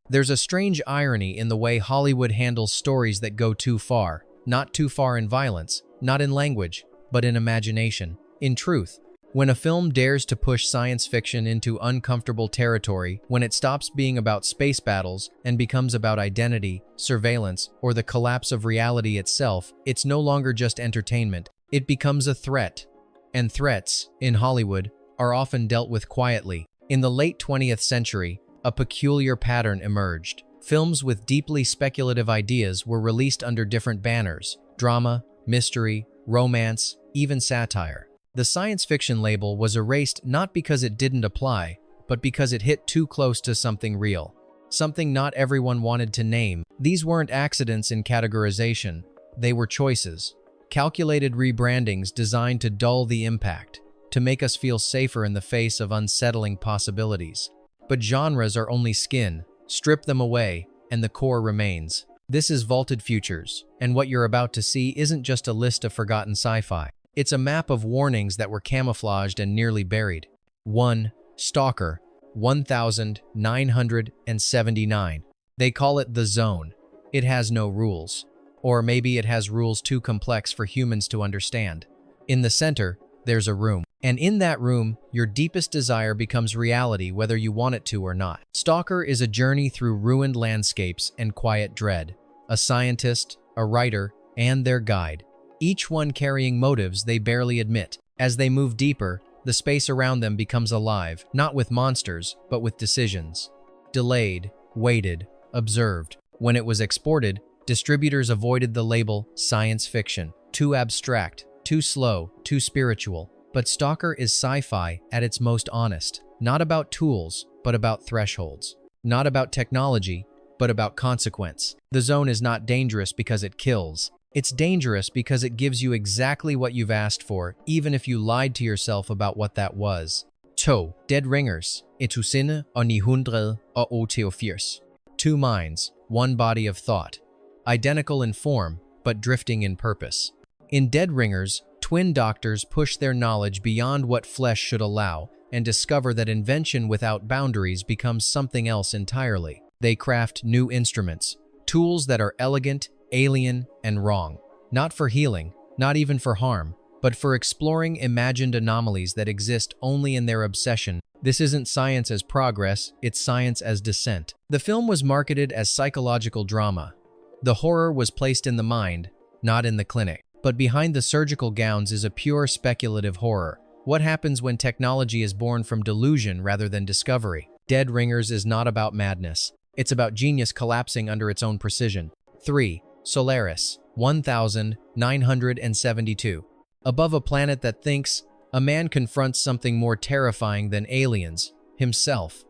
There's a strange irony in the way Hollywood handles stories that go too far, not too far in violence, not in language, but in imagination. In truth, when a film dares to push science fiction into uncomfortable territory, when it stops being about space battles and becomes about identity, surveillance, or the collapse of reality itself, it's no longer just entertainment. It becomes a threat. And threats, in Hollywood, are often dealt with quietly. In the late 20th century, a peculiar pattern emerged. Films with deeply speculative ideas were released under different banners: drama, mystery, romance, even satire. The science fiction label was erased not because it didn't apply, but because it hit too close to something real, something not everyone wanted to name. These weren't accidents in categorization, they were choices. Calculated rebrandings designed to dull the impact, to make us feel safer in the face of unsettling possibilities. But genres are only skin. Strip them away, and the core remains. This is Vaulted Futures, and what you're about to see isn't just a list of forgotten sci-fi. It's a map of warnings that were camouflaged and nearly buried. 1. Stalker, 1979. They call it the zone. It has no rules. Or maybe it has rules too complex for humans to understand. In the center, there's a room. And in that room, your deepest desire becomes reality whether you want it to or not. Stalker is a journey through ruined landscapes and quiet dread. A scientist, a writer, and their guide. Each one carrying motives they barely admit. As they move deeper, the space around them becomes alive, not with monsters, but with decisions. Delayed, waited, observed. When it was exported, distributors avoided the label science fiction. Too abstract, too slow, too spiritual. But Stalker is sci-fi at its most honest. Not about tools, but about thresholds. Not about technology, but about consequence. The zone is not dangerous because it kills. It's dangerous because it gives you exactly what you've asked for, even if you lied to yourself about what that was. 2. Dead Ringers, 1988. Two minds, one body of thought. Identical in form, but drifting in purpose. In Dead Ringers, twin doctors push their knowledge beyond what flesh should allow and discover that invention without boundaries becomes something else entirely. They craft new instruments, tools that are elegant, alien, and wrong. Not for healing, not even for harm, but for exploring imagined anomalies that exist only in their obsession. This isn't science as progress, it's science as descent. The film was marketed as psychological drama. The horror was placed in the mind, not in the clinic. But behind the surgical gowns is a pure speculative horror. What happens when technology is born from delusion rather than discovery? Dead Ringers is not about madness. It's about genius collapsing under its own precision. 3. Solaris, 1972. Above a planet that thinks, a man confronts something more terrifying than aliens, himself.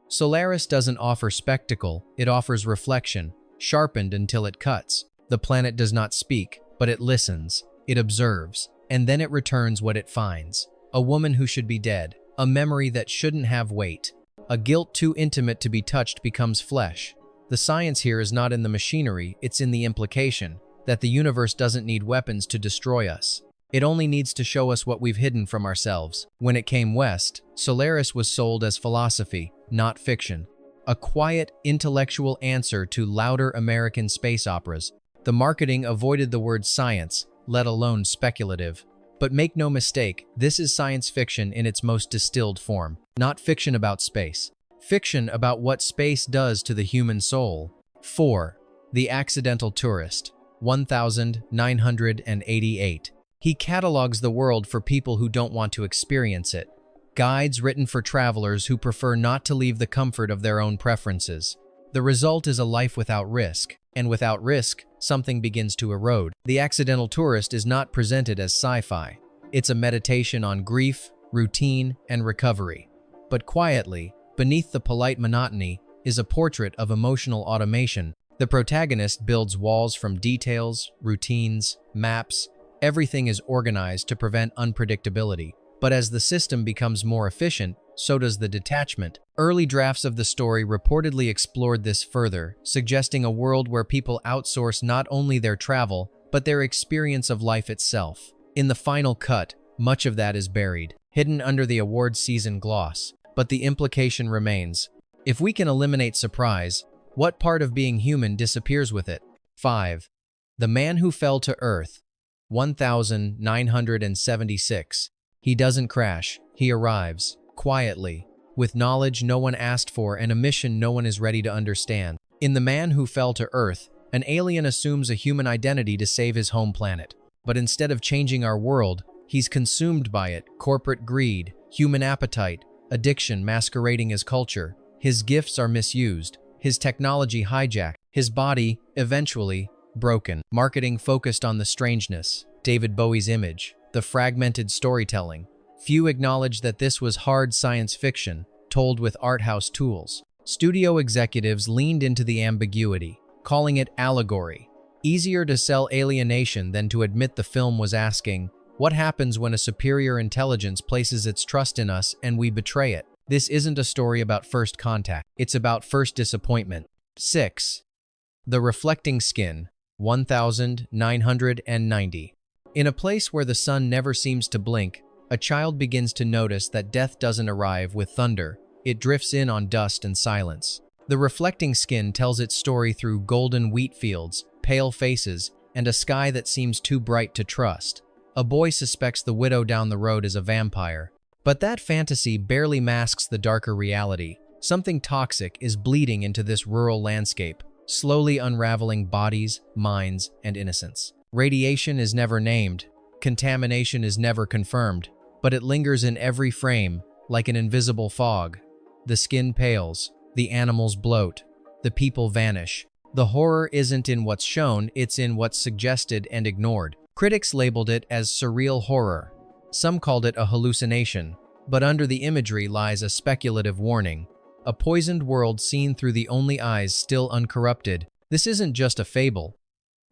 Solaris doesn't offer spectacle, it offers reflection, sharpened until it cuts. The planet does not speak, but it listens, it observes, and then it returns what it finds. A woman who should be dead, a memory that shouldn't have weight. A guilt too intimate to be touched becomes flesh. The science here is not in the machinery, it's in the implication that the universe doesn't need weapons to destroy us. It only needs to show us what we've hidden from ourselves. When it came west, Solaris was sold as philosophy, not fiction. A quiet, intellectual answer to louder American space operas. The marketing avoided the word science, let alone speculative. But make no mistake, this is science fiction in its most distilled form. Not fiction about space. Fiction about what space does to the human soul. 4. The Accidental Tourist, 1988. He catalogs the world for people who don't want to experience it. Guides written for travelers who prefer not to leave the comfort of their own preferences. The result is a life without risk. And without risk, something begins to erode. The Accidental Tourist is not presented as sci-fi. It's a meditation on grief, routine, and recovery. But quietly, beneath the polite monotony, is a portrait of emotional automation. The protagonist builds walls from details, routines, maps. Everything is organized to prevent unpredictability. But as the system becomes more efficient, so does the detachment. Early drafts of the story reportedly explored this further, suggesting a world where people outsource not only their travel, but their experience of life itself. In the final cut, much of that is buried, hidden under the award season gloss. But the implication remains. If we can eliminate surprise, What part of being human disappears with it? 5. The Man Who Fell to Earth, 1976. He doesn't crash, he arrives, quietly, with knowledge no one asked for and a mission no one is ready to understand. In The Man Who Fell to Earth, an alien assumes a human identity to save his home planet. But instead of changing our world, he's consumed by it: corporate greed, human appetite, addiction masquerading as culture. His gifts are misused, his technology hijacked, his body, eventually, broken. Marketing focused on the strangeness, David Bowie's image, the fragmented storytelling. Few acknowledge that this was hard science fiction, told with art house tools. Studio executives leaned into the ambiguity, calling it allegory. Easier to sell alienation than to admit the film was asking, what happens when a superior intelligence places its trust in us and we betray it? This isn't a story about first contact, it's about first disappointment. 6. The Reflecting Skin, 1990. In a place where the sun never seems to blink, a child begins to notice that death doesn't arrive with thunder, it drifts in on dust and silence. The Reflecting Skin tells its story through golden wheat fields, pale faces, and a sky that seems too bright to trust. A boy suspects the widow down the road is a vampire. But that fantasy barely masks the darker reality. Something toxic is bleeding into this rural landscape, slowly unraveling bodies, minds, and innocence. Radiation is never named, contamination is never confirmed, but it lingers in every frame, like an invisible fog. The skin pales, the animals bloat, the people vanish. The horror isn't in what's shown, it's in what's suggested and ignored. Critics labeled it as surreal horror. Some called it a hallucination, but under the imagery lies a speculative warning. A poisoned world seen through the only eyes still uncorrupted. This isn't just a fable.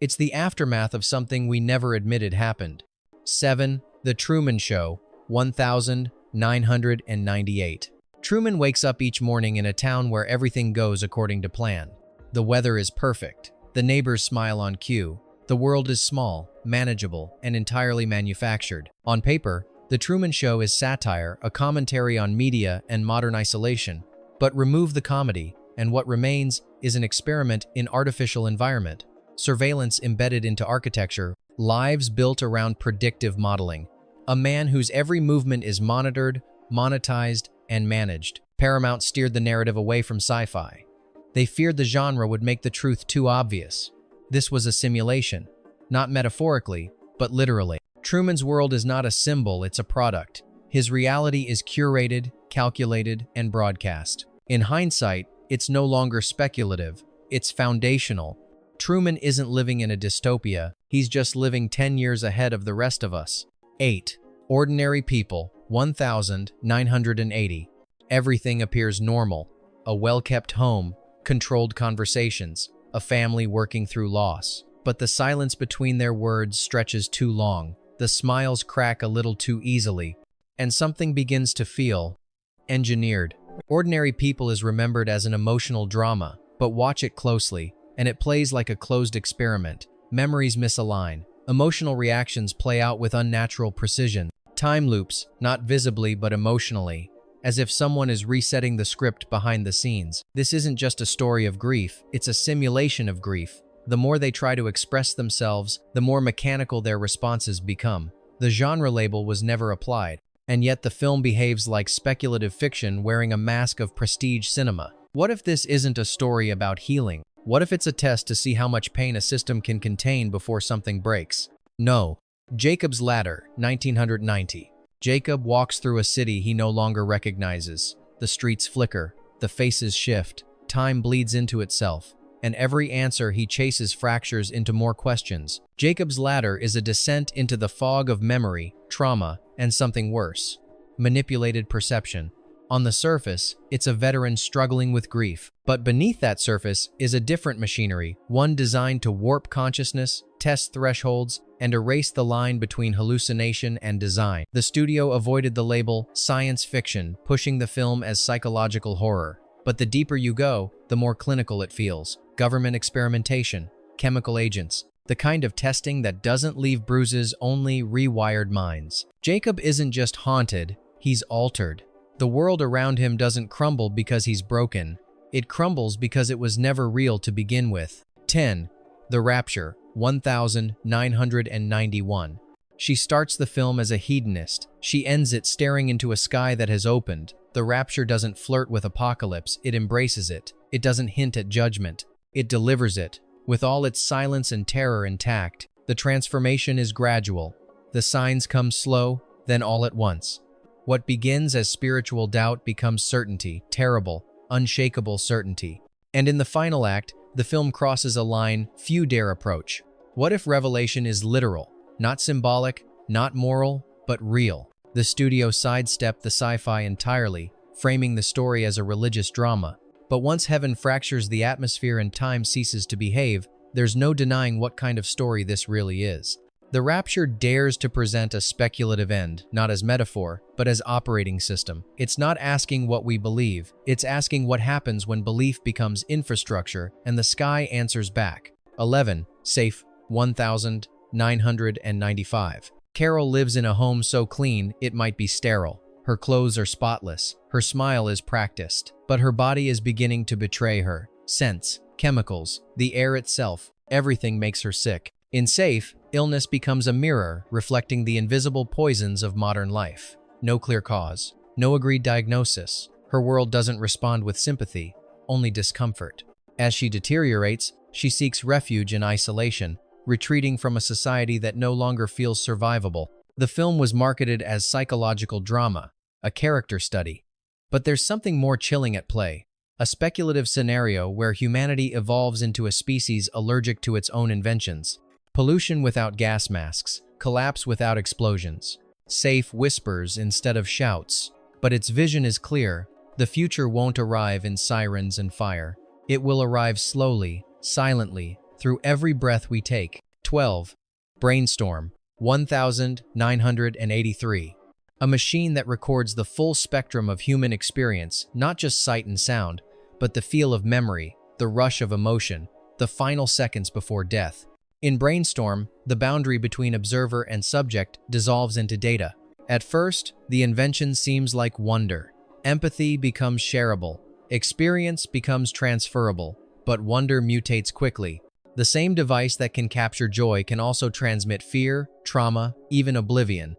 It's the aftermath of something we never admitted happened. 7. The Truman Show, 1998. Truman wakes up each morning in a town where everything goes according to plan. The weather is perfect. The neighbors smile on cue. The world is small, manageable, and entirely manufactured. On paper, The Truman Show is satire, a commentary on media and modern isolation. But remove the comedy, and what remains is an experiment in artificial environment, surveillance embedded into architecture, lives built around predictive modeling. A man whose every movement is monitored, monetized, and managed. Paramount steered the narrative away from sci-fi. They feared the genre would make the truth too obvious. This was a simulation, not metaphorically, but literally. Truman's world is not a symbol, it's a product. His reality is curated, calculated, and broadcast. In hindsight, it's no longer speculative, it's foundational. Truman isn't living in a dystopia, he's just living 10 years ahead of the rest of us. 8. Ordinary People, 1980. Everything appears normal. A well-kept home, controlled conversations, a family working through loss. But the silence between their words stretches too long. The smiles crack a little too easily, and something begins to feel engineered. Ordinary People is remembered as an emotional drama, but watch it closely, and it plays like a closed experiment. Memories misalign. Emotional reactions play out with unnatural precision. Time loops, not visibly but emotionally, as if someone is resetting the script behind the scenes. This isn't just a story of grief, it's a simulation of grief. The more they try to express themselves, the more mechanical their responses become. The genre label was never applied, and yet the film behaves like speculative fiction wearing a mask of prestige cinema. What if this isn't a story about healing? What if it's a test to see how much pain a system can contain before something breaks? No. Jacob's Ladder, 1990. Jacob walks through a city he no longer recognizes. The streets flicker, the faces shift, time bleeds into itself, and every answer he chases fractures into more questions. Jacob's Ladder is a descent into the fog of memory, trauma, and something worse: manipulated perception. On the surface, it's a veteran struggling with grief, but beneath that surface is a different machinery, one designed to warp consciousness, test thresholds, and erase the line between hallucination and design. The studio avoided the label science fiction, pushing the film as psychological horror. But the deeper you go, the more clinical it feels. Government experimentation, chemical agents, the kind of testing that doesn't leave bruises, only rewired minds. Jacob isn't just haunted, he's altered. The world around him doesn't crumble because he's broken. It crumbles because it was never real to begin with. 10. The Rapture, 1991. She starts the film as a hedonist. She ends it staring into a sky that has opened. The Rapture doesn't flirt with apocalypse, it embraces it. It doesn't hint at judgment. It delivers it. With all its silence and terror intact, the transformation is gradual. The signs come slow, then all at once. What begins as spiritual doubt becomes certainty, terrible, unshakable certainty. And in the final act, the film crosses a line few dare approach. What if revelation is literal, not symbolic, not moral, but real? The studio sidestepped the sci-fi entirely, framing the story as a religious drama. But once heaven fractures the atmosphere and time ceases to behave, there's no denying what kind of story this really is. The Rapture dares to present a speculative end, not as metaphor, but as operating system. It's not asking what we believe, it's asking what happens when belief becomes infrastructure and the sky answers back. 11. Safe, 1995. Carol lives in a home so clean it might be sterile. Her clothes are spotless, her smile is practiced, but her body is beginning to betray her. Scents, chemicals, the air itself, everything makes her sick. In Safe, illness becomes a mirror reflecting the invisible poisons of modern life. No clear cause, no agreed diagnosis. Her world doesn't respond with sympathy, only discomfort. As she deteriorates, she seeks refuge in isolation, retreating from a society that no longer feels survivable. The film was marketed as psychological drama, a character study. But there's something more chilling at play. A speculative scenario where humanity evolves into a species allergic to its own inventions. Pollution without gas masks, collapse without explosions. Safe whispers instead of shouts. But its vision is clear. The future won't arrive in sirens and fire. It will arrive slowly, silently, through every breath we take. 12. Brainstorm, 1983. A machine that records the full spectrum of human experience, not just sight and sound, but the feel of memory, the rush of emotion, the final seconds before death. In Brainstorm, the boundary between observer and subject dissolves into data. At first, the invention seems like wonder. Empathy becomes shareable. Experience becomes transferable. But wonder mutates quickly. The same device that can capture joy can also transmit fear, trauma, even oblivion.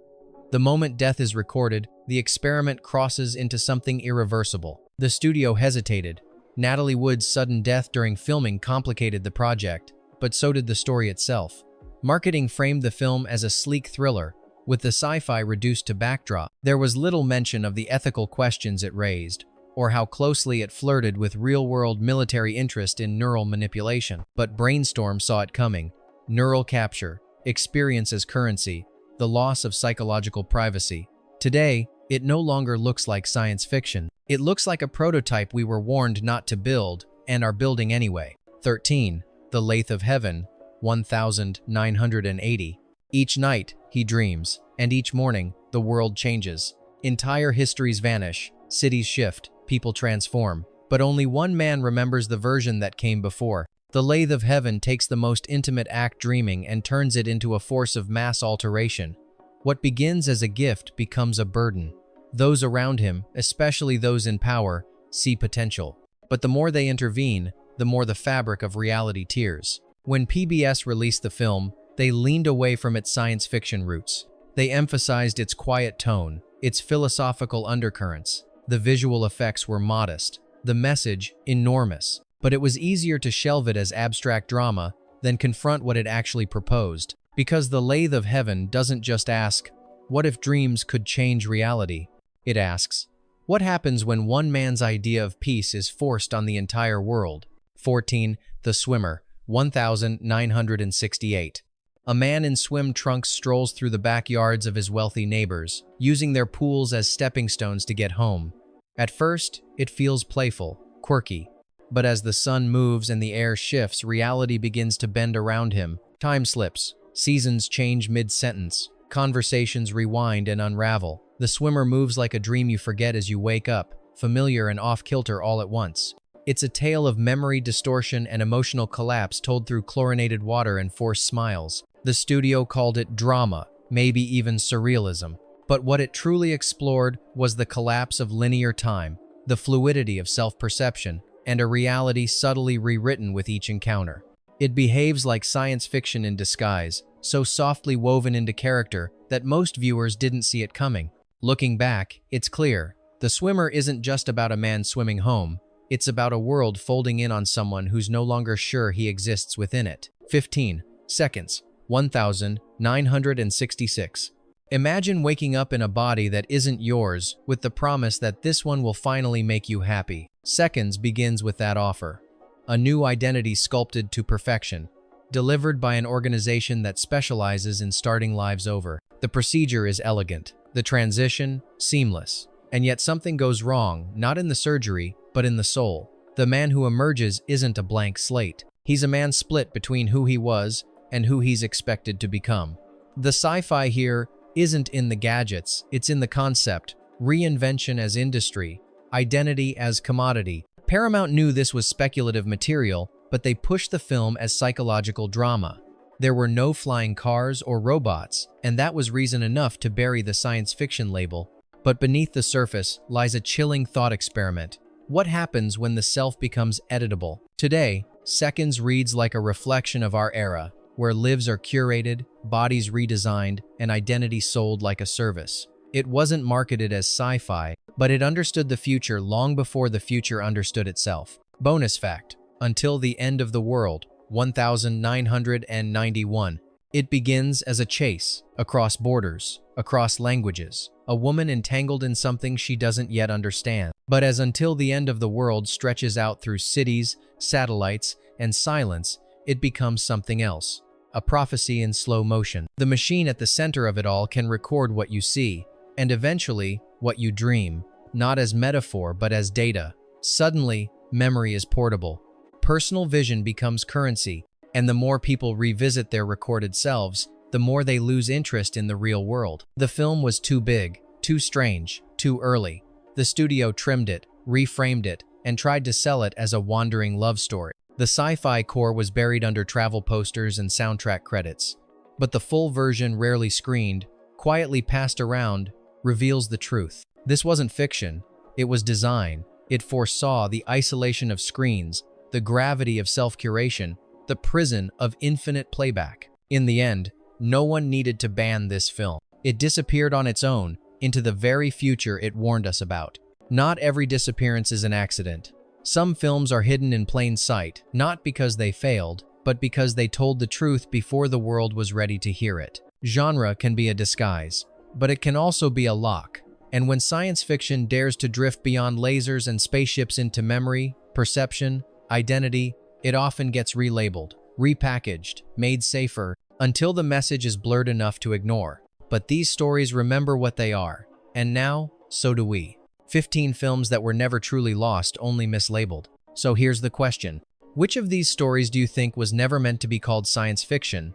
The moment death is recorded, the experiment crosses into something irreversible. The studio hesitated. Natalie Wood's sudden death during filming complicated the project, but so did the story itself. Marketing framed the film as a sleek thriller, with the sci-fi reduced to backdrop. There was little mention of the ethical questions it raised, or how closely it flirted with real-world military interest in neural manipulation. But Brainstorm saw it coming. Neural capture, experience as currency, the loss of psychological privacy. Today, it no longer looks like science fiction. It looks like a prototype we were warned not to build, and are building anyway. 13. The Lathe of Heaven, 1980. Each night, he dreams, and each morning, the world changes. Entire histories vanish, cities shift, people transform. But only one man remembers the version that came before. The Lathe of Heaven takes the most intimate act, dreaming, and turns it into a force of mass alteration. What begins as a gift becomes a burden. Those around him, especially those in power, see potential. But the more they intervene, the more the fabric of reality tears. When PBS released the film, they leaned away from its science fiction roots. They emphasized its quiet tone, its philosophical undercurrents. The visual effects were modest, the message enormous. But it was easier to shelve it as abstract drama than confront what it actually proposed. Because The Lathe of Heaven doesn't just ask, what if dreams could change reality? It asks, what happens when one man's idea of peace is forced on the entire world? 14. The Swimmer, 1968. A man in swim trunks strolls through the backyards of his wealthy neighbors, using their pools as stepping stones to get home. At first, it feels playful, quirky. But as the sun moves and the air shifts, reality begins to bend around him. Time slips, seasons change mid-sentence, conversations rewind and unravel. The swimmer moves like a dream you forget as you wake up, familiar and off-kilter all at once. It's a tale of memory distortion and emotional collapse told through chlorinated water and forced smiles. The studio called it drama, maybe even surrealism. But what it truly explored was the collapse of linear time, the fluidity of self-perception, and a reality subtly rewritten with each encounter. It behaves like science fiction in disguise, so softly woven into character that most viewers didn't see it coming. Looking back, it's clear. The Swimmer isn't just about a man swimming home. It's about a world folding in on someone who's no longer sure he exists within it. 15 seconds. 1966. Imagine waking up in a body that isn't yours with the promise that this one will finally make you happy. Seconds begins with that offer. A new identity sculpted to perfection, delivered by an organization that specializes in starting lives over. The procedure is elegant, the transition seamless, and yet something goes wrong, not in the surgery, but in the soul. The man who emerges isn't a blank slate. He's a man split between who he was and who he's expected to become. The sci-fi here isn't in the gadgets, it's in the concept, reinvention as industry, identity as commodity. Paramount knew this was speculative material, but they pushed the film as psychological drama. There were no flying cars or robots, and that was reason enough to bury the science fiction label. But beneath the surface lies a chilling thought experiment. What happens when the self becomes editable? Today, Seconds reads like a reflection of our era, where lives are curated, bodies redesigned, and identity sold like a service. It wasn't marketed as sci-fi, but it understood the future long before the future understood itself. Bonus fact: until the end of the world, 1991. It begins as a chase, across borders, across languages, a woman entangled in something she doesn't yet understand. But as Until the End of the World stretches out through cities, satellites, and silence, it becomes something else. A prophecy in slow motion. The machine at the center of it all can record what you see, and eventually, what you dream, not as metaphor but as data. Suddenly, memory is portable. Personal vision becomes currency, and the more people revisit their recorded selves, the more they lose interest in the real world. The film was too big, too strange, too early. The studio trimmed it, reframed it, and tried to sell it as a wandering love story. The sci-fi core was buried under travel posters and soundtrack credits. But the full version, rarely screened, quietly passed around, reveals the truth. This wasn't fiction, it was design. It foresaw the isolation of screens, the gravity of self-curation, the prison of infinite playback. In the end, no one needed to ban this film. It disappeared on its own, into the very future it warned us about. Not every disappearance is an accident. Some films are hidden in plain sight, not because they failed, but because they told the truth before the world was ready to hear it. Genre can be a disguise, but it can also be a lock. And when science fiction dares to drift beyond lasers and spaceships into memory, perception, identity, it often gets relabeled, repackaged, made safer, until the message is blurred enough to ignore. But these stories remember what they are, and now, so do we. 15 films that were never truly lost, only mislabeled. So here's the question. Which of these stories do you think was never meant to be called science fiction?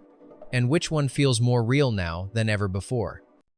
And which one feels more real now than ever before?